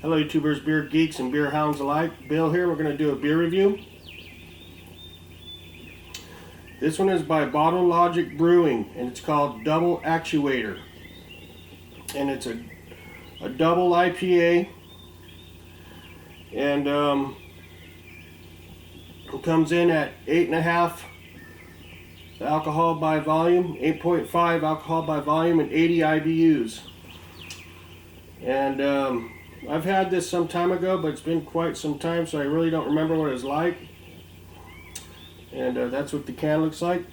Hello YouTubers, beer geeks and beer hounds alike. Bill here. We're going to do a beer review. This one is by Bottle Logic Brewing and it's called Double Actuator. And it's a double IPA. And it comes in at 8.5 alcohol by volume, 8.5 alcohol by volume, and 80 IBUs. And I've had this some time ago, but it's been quite some time, so I really don't remember what it's like. And that's what the can looks like.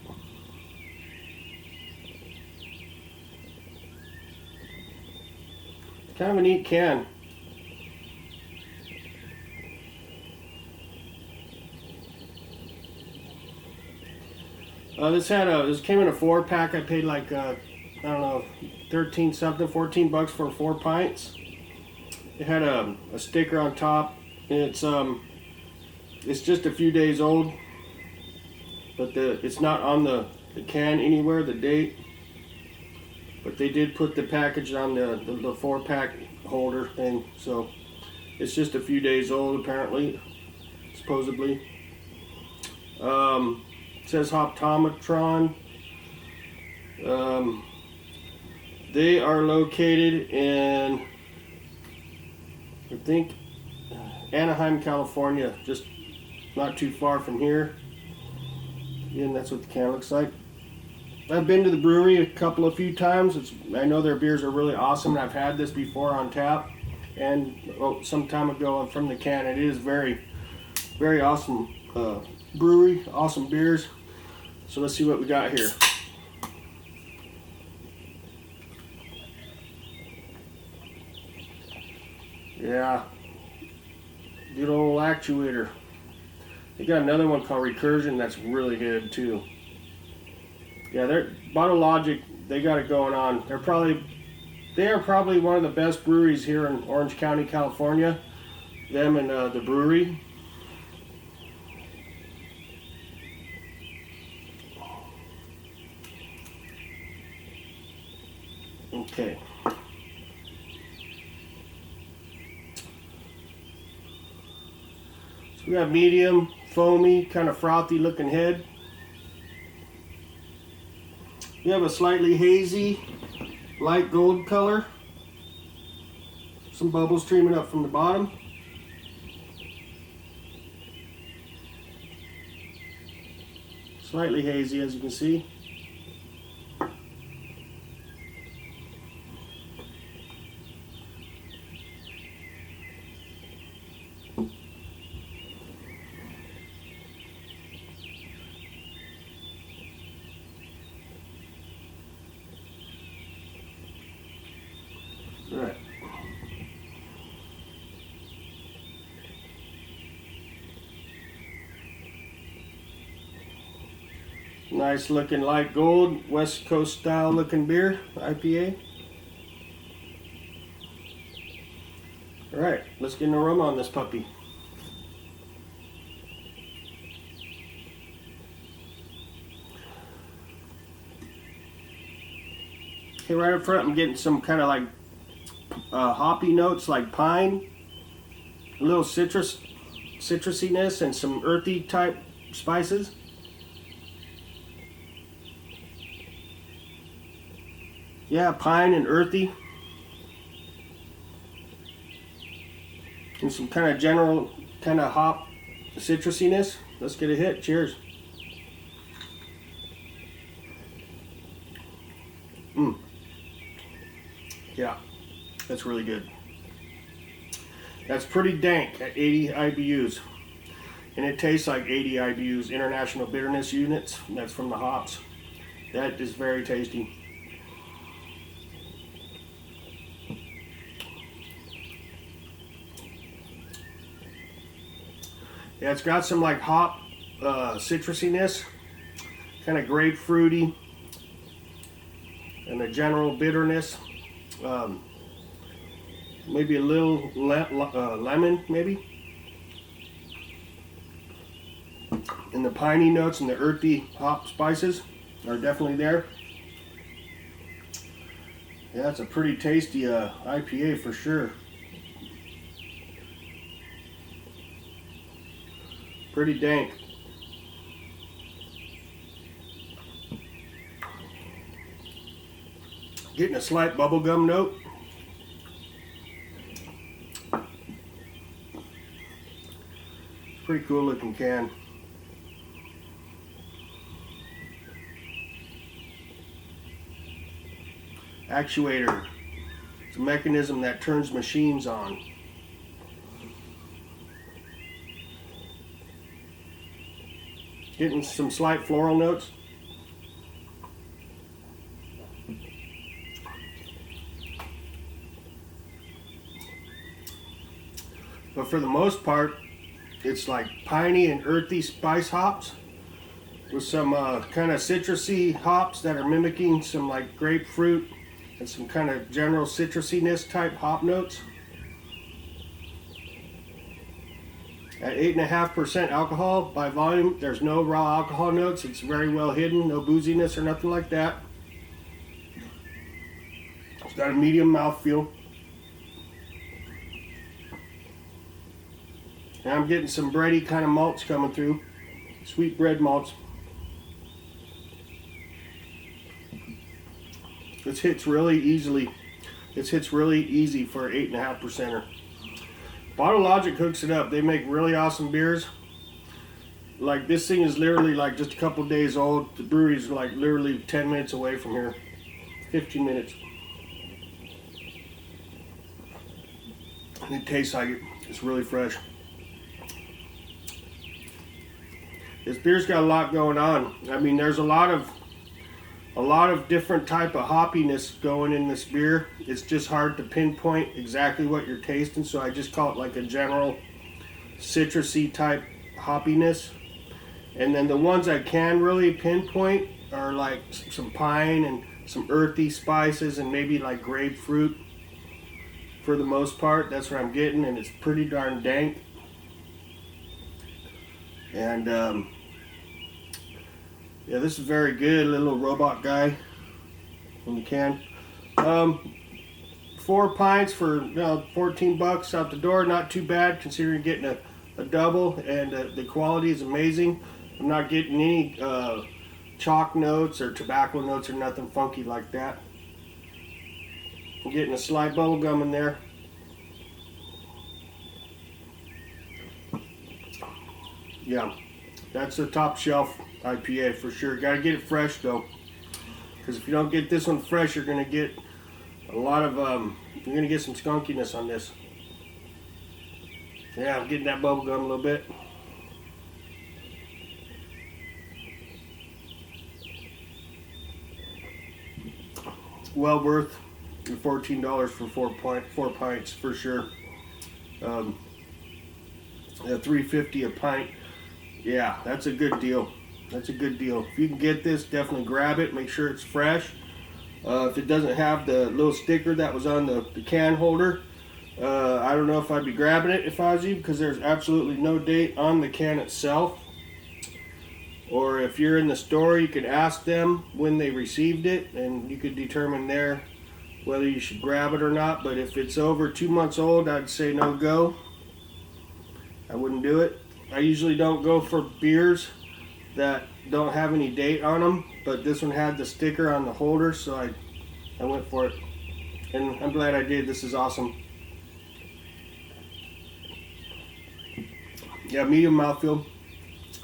It's kind of a neat can. This came in a 4-pack. I paid like I don't know, 13 something, 14 bucks for 4 pints. It had a sticker on top, and it's just a few days old, but it's not on the can anywhere, the date. But they did put the package on the 4-pack holder thing, so it's just a few days old apparently, supposedly. It says Hoptometron. They are located in, I think, Anaheim, California, just not too far from here. And that's what the can looks like. I've been to the brewery a few times. I know their beers are really awesome, and I've had this before on tap. And some time ago from the can. It is very, very awesome brewery, awesome beers. So let's see what we got here. Yeah, good old Actuator. They got another one called Recursion that's really good too. Yeah, they're Bottle Logic. They got it going on. They are probably one of the best breweries here in Orange County, California. Them and the brewery. Okay. We got medium, foamy, kind of frothy looking head. We have a slightly hazy, light gold color. Some bubbles streaming up from the bottom. Slightly hazy, as you can see. All right. Nice looking light gold, West Coast style looking beer, IPA. All right, let's get an aroma on this puppy. Okay, right up front I'm getting some kind of like hoppy notes like pine, a little citrusiness, and some earthy type spices. Yeah, pine and earthy. And some kind of general kind of hop citrusiness. Let's get a hit. Cheers. Yeah, that's really good. That's pretty dank at 80 IBUs. And it tastes like 80 IBUs, International Bitterness Units. That's from the hops. That is very tasty. Yeah, it's got some like hop citrusiness, kind of grapefruity, and a general bitterness. Maybe a little lemon, maybe. And the piney notes and the earthy hop spices are definitely there. Yeah, it's a pretty tasty IPA for sure. Pretty dank. Getting a slight bubblegum note. Pretty cool looking can. Actuator. It's a mechanism that turns machines on. Getting some slight floral notes. But for the most part, it's like piney and earthy spice hops with some kind of citrusy hops that are mimicking some like grapefruit and some kind of general citrusiness type hop notes. At 8.5% alcohol by volume, there's no raw alcohol notes. It's very well hidden, no booziness or nothing like that. It's got a medium mouthfeel. And I'm getting some bready kind of malts coming through. Sweet bread malts. This hits really easily. This hits really easy for an 8.5%er. Bottle Logic hooks it up. They make really awesome beers. Like this thing is literally like just a couple days old. The brewery's like literally 10 minutes away from here. 15 minutes. And it tastes like it. It's really fresh. This beer's got a lot going on. I mean, there's a lot of different type of hoppiness going in this beer. It's just hard to pinpoint exactly what you're tasting, so I just call it like a general citrusy type hoppiness. And then the ones I can really pinpoint are like some pine and some earthy spices and maybe like grapefruit. For the most part, that's what I'm getting, and it's pretty darn dank. And yeah, this is very good. Little robot guy in the can. 4 pints for $14 out the door. Not too bad considering getting a double, and the quality is amazing. I'm not getting any chalk notes or tobacco notes or nothing funky like that. I'm getting a slight bubblegum in there. Yeah, that's a top shelf IPA for sure. Gotta get it fresh though, because if you don't get this one fresh, you're gonna get a lot of you're gonna get some skunkiness on this. Yeah, I'm getting that bubble gum a little bit. Well worth the $14 for 4 pints for sure. Yeah, $3.50 a pint. Yeah, that's a good deal. That's a good deal. If you can get this, definitely grab it. Make sure it's fresh. If it doesn't have the little sticker that was on the can holder, I don't know if I'd be grabbing it if I was you, because there's absolutely no date on the can itself. Or if you're in the store, you can ask them when they received it, and you could determine there whether you should grab it or not. But if it's over 2 months old, I'd say no go. I wouldn't do it. I usually don't go for beers that don't have any date on them, but this one had the sticker on the holder, so I went for it. And I'm glad I did. This is awesome. Yeah, medium mouthfeel.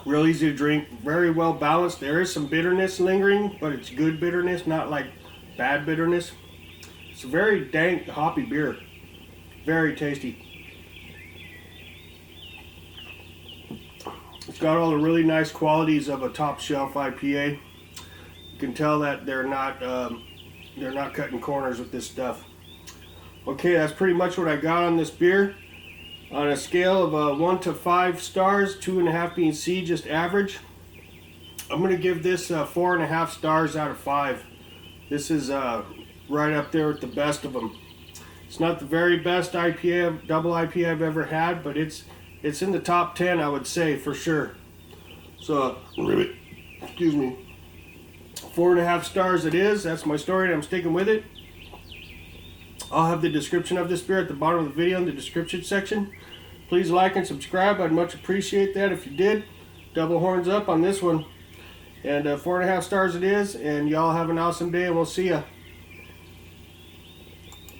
Real easy to drink. Very well balanced. There is some bitterness lingering, but it's good bitterness, not like bad bitterness. It's a very dank, hoppy beer. Very tasty. It's got all the really nice qualities of a top shelf IPA. You can tell that they're not cutting corners with this stuff. Okay, that's pretty much what I got on this beer. On a scale of 1 to 5 stars, 2.5 being C, just average, I'm going to give this 4.5 stars out of 5. This is right up there with the best of them. It's not the very best IPA, double IPA I've ever had, but it's in the top 10, I would say, for sure. So, excuse me, 4.5 stars it is. That's my story, and I'm sticking with it. I'll have the description of this beer at the bottom of the video in the description section. Please like and subscribe. I'd much appreciate that if you did. Double horns up on this one. And 4.5 stars it is. And y'all have an awesome day, and we'll see ya.